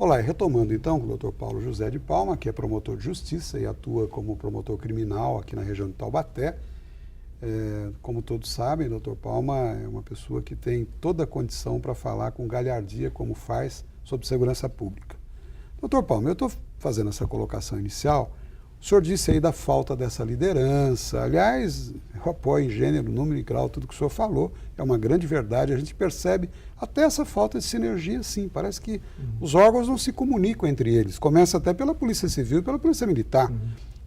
Olá, e retomando então com o Dr. Paulo José de Palma, que é promotor de justiça e atua como promotor criminal aqui na região de Taubaté. Como todos sabem, o Dr. Palma é uma pessoa que tem toda a condição para falar com galhardia, como faz, sobre segurança pública. Dr. Palma, eu estou fazendo essa colocação inicial. O senhor disse aí da falta dessa liderança. Aliás, eu apoio em gênero, número e grau tudo que o senhor falou. É uma grande verdade. A gente percebe até essa falta de sinergia, sim. Parece que os órgãos não se comunicam entre eles. Começa até pela Polícia Civil e pela Polícia Militar.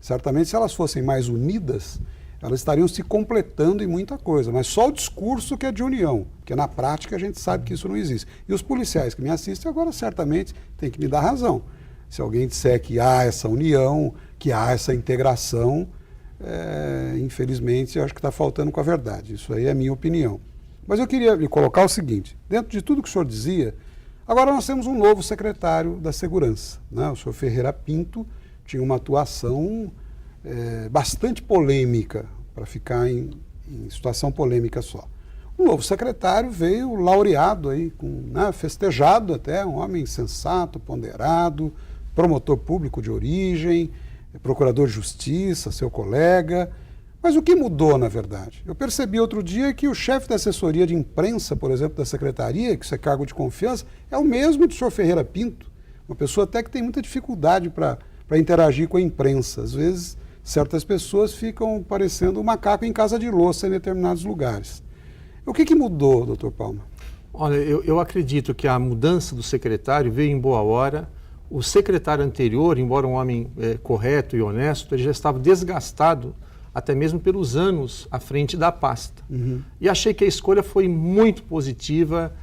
Certamente, se elas fossem mais unidas, elas estariam se completando em muita coisa. Mas só o discurso que é de união, porque na prática a gente sabe que isso não existe. E os policiais que me assistem agora certamente têm que me dar razão. Se alguém disser que há essa união, que há essa integração, infelizmente, eu acho que está faltando com a verdade. Isso aí é a minha opinião. Mas eu queria lhe colocar o seguinte, dentro de tudo que o senhor dizia, agora nós temos um novo secretário da Segurança, né? O senhor Ferreira Pinto tinha uma atuação bastante polêmica, para ficar em situação polêmica só. O novo secretário veio laureado, aí, festejado até, um homem sensato, ponderado, promotor público de origem, procurador de justiça, seu colega. Mas o que mudou, na verdade? Eu percebi outro dia que o chefe da assessoria de imprensa, por exemplo, da secretaria, que isso é cargo de confiança, é o mesmo do senhor Ferreira Pinto, uma pessoa até que tem muita dificuldade para interagir com a imprensa. Às vezes, certas pessoas ficam parecendo um macaco em casa de louça em determinados lugares. O que mudou, doutor Palma? Olha, eu acredito que a mudança do secretário veio em boa hora. O secretário anterior, embora um homem correto e honesto, ele já estava desgastado até mesmo pelos anos à frente da pasta. E achei que a escolha foi muito positiva,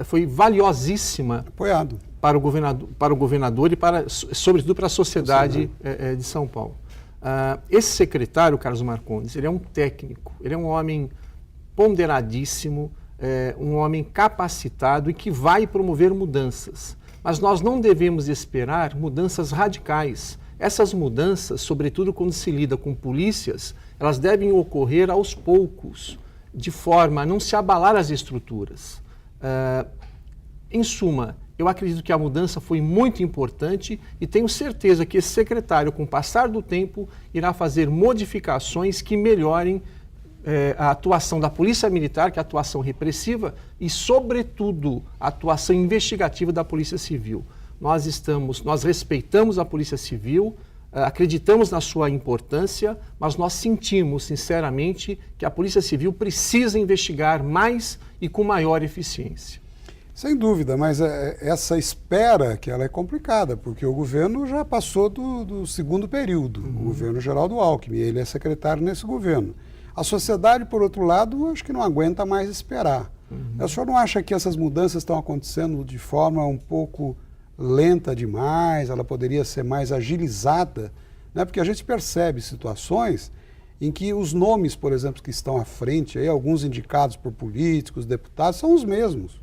foi valiosíssima. Apoiado. Para o governador e, sobretudo, para a sociedade de São Paulo. Esse secretário, Carlos Marcondes, ele é um técnico, ele é um homem ponderadíssimo, um homem capacitado e que vai promover mudanças. Mas nós não devemos esperar mudanças radicais. Essas mudanças, sobretudo quando se lida com polícias, elas devem ocorrer aos poucos, de forma a não se abalar as estruturas. Em suma, eu acredito que a mudança foi muito importante e tenho certeza que esse secretário, com o passar do tempo, irá fazer modificações que melhorem a atuação da Polícia Militar, que é a atuação repressiva, e, sobretudo, a atuação investigativa da Polícia Civil. Nós respeitamos a Polícia Civil, acreditamos na sua importância, mas nós sentimos, sinceramente, que a Polícia Civil precisa investigar mais e com maior eficiência. Sem dúvida, mas essa espera que ela é complicada, porque o governo já passou do segundo período, o governo Geraldo Alckmin, ele é secretário nesse governo. A sociedade, por outro lado, acho que não aguenta mais esperar. O senhor não acha que essas mudanças estão acontecendo de forma um pouco lenta demais, ela poderia ser mais agilizada, né? Porque a gente percebe situações em que os nomes, por exemplo, que estão à frente, aí, alguns indicados por políticos, deputados, são os mesmos.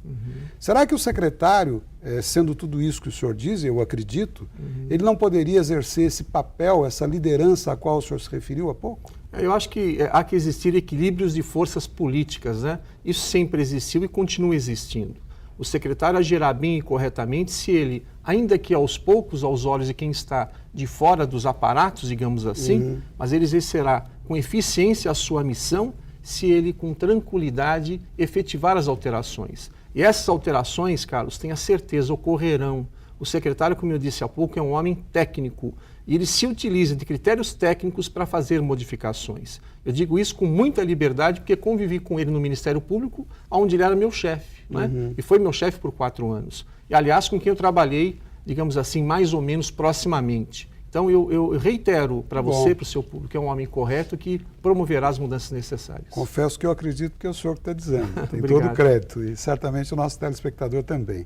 Será que o secretário, sendo tudo isso que o senhor diz, eu acredito, ele não poderia exercer esse papel, essa liderança a qual o senhor se referiu há pouco? Eu acho que há que existir equilíbrios de forças políticas, né? Isso sempre existiu e continua existindo. O secretário agirá bem e corretamente se ele, ainda que aos poucos, aos olhos de quem está de fora dos aparatos, digamos assim, mas ele exercerá com eficiência a sua missão se ele, com tranquilidade, efetivar as alterações. E essas alterações, Carlos, tenha certeza, ocorrerão. O secretário, como eu disse há pouco, é um homem técnico e ele se utiliza de critérios técnicos para fazer modificações. Eu digo isso com muita liberdade porque convivi com ele no Ministério Público, onde ele era meu chefe, né? E foi meu chefe por 4 anos. E, aliás, com quem eu trabalhei, digamos assim, mais ou menos proximamente. Então, eu reitero para você, para o seu público, que é um homem correto que promoverá as mudanças necessárias. Confesso que eu acredito que é o senhor que está dizendo. Tem todo o crédito e certamente o nosso telespectador também.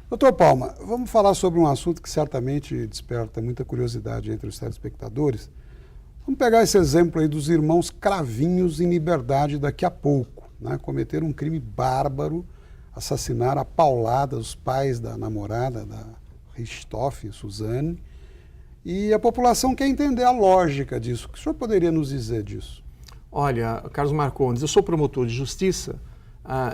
Doutor Palma, vamos falar sobre um assunto que certamente desperta muita curiosidade entre os telespectadores. Vamos pegar esse exemplo aí dos irmãos Cravinhos em liberdade daqui a pouco, né? Cometeram um crime bárbaro, assassinaram a paulada os pais da namorada, da Richthofen, Suzane, e a população quer entender a lógica disso. O que o senhor poderia nos dizer disso? Olha, Carlos Marcondes, eu sou promotor de justiça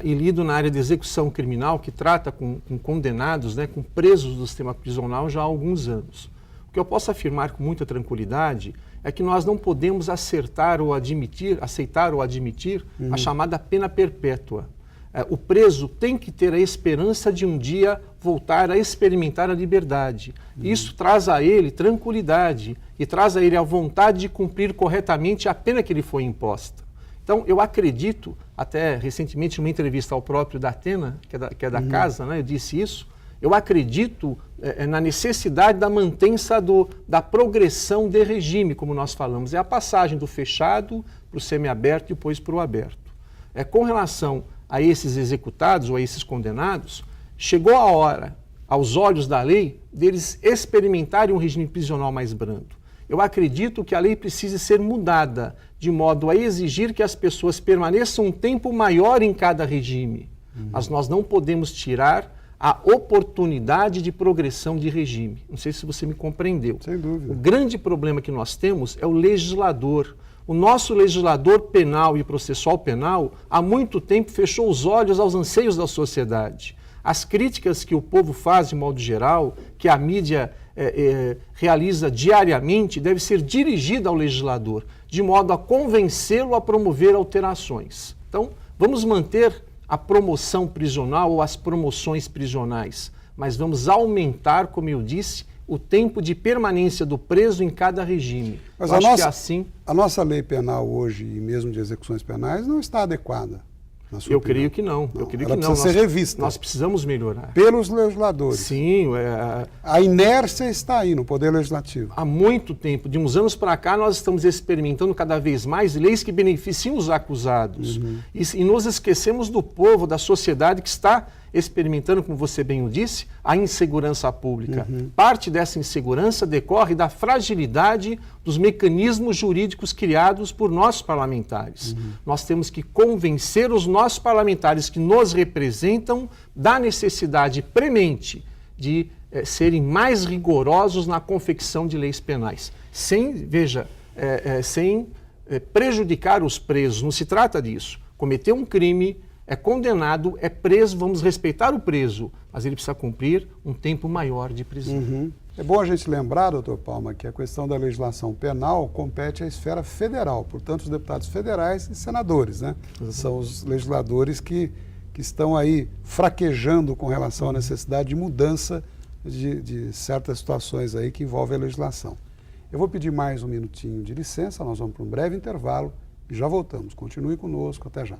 e lido na área de execução criminal, que trata com condenados, né, com presos do sistema prisional já há alguns anos. O que eu posso afirmar com muita tranquilidade é que nós não podemos aceitar ou admitir a chamada pena perpétua. O preso tem que ter a esperança de um dia voltar a experimentar a liberdade. Isso traz a ele tranquilidade e traz a ele a vontade de cumprir corretamente a pena que lhe foi imposta. Então, eu acredito, até recentemente, numa entrevista ao próprio Datena, que é da casa, né, eu disse isso, eu acredito na necessidade da mantença da progressão de regime, como nós falamos. É a passagem do fechado para o semiaberto e depois para o aberto. Com relação a esses executados ou a esses condenados, chegou a hora, aos olhos da lei, deles experimentarem um regime prisional mais brando. Eu acredito que a lei precise ser mudada de modo a exigir que as pessoas permaneçam um tempo maior em cada regime. Mas nós não podemos tirar a oportunidade de progressão de regime. Não sei se você me compreendeu. Sem dúvida. O grande problema que nós temos é o legislador. O nosso legislador penal e processual penal, há muito tempo, fechou os olhos aos anseios da sociedade. As críticas que o povo faz, de modo geral, que a mídia realiza diariamente, deve ser dirigida ao legislador, de modo a convencê-lo a promover alterações. Então, vamos manter a promoção prisional ou as promoções prisionais, mas vamos aumentar, como eu disse, o tempo de permanência do preso em cada regime. Mas a nossa lei penal hoje, e mesmo de execuções penais, não está adequada. Eu creio que não. Eu creio que não. Precisa ser revista. Nós precisamos melhorar. Pelos legisladores. Sim. A inércia está aí no Poder Legislativo. Há muito tempo, de uns anos para cá, nós estamos experimentando cada vez mais leis que beneficiam os acusados. E nos esquecemos do povo, da sociedade que está experimentando, como você bem o disse, a insegurança pública. Parte dessa insegurança decorre da fragilidade dos mecanismos jurídicos criados por nossos parlamentares. Nós temos que convencer os nossos parlamentares que nos representam da necessidade premente de serem mais rigorosos na confecção de leis penais. Sem prejudicar os presos, não se trata disso. Cometeu um crime, é condenado, é preso, vamos respeitar o preso, mas ele precisa cumprir um tempo maior de prisão. É bom a gente lembrar, doutor Palma, que a questão da legislação penal compete à esfera federal, portanto, os deputados federais e senadores, né? São os legisladores que estão aí fraquejando com relação à necessidade de mudança de certas situações aí que envolvem a legislação. Eu vou pedir mais um minutinho de licença, nós vamos para um breve intervalo e já voltamos. Continue conosco, até já.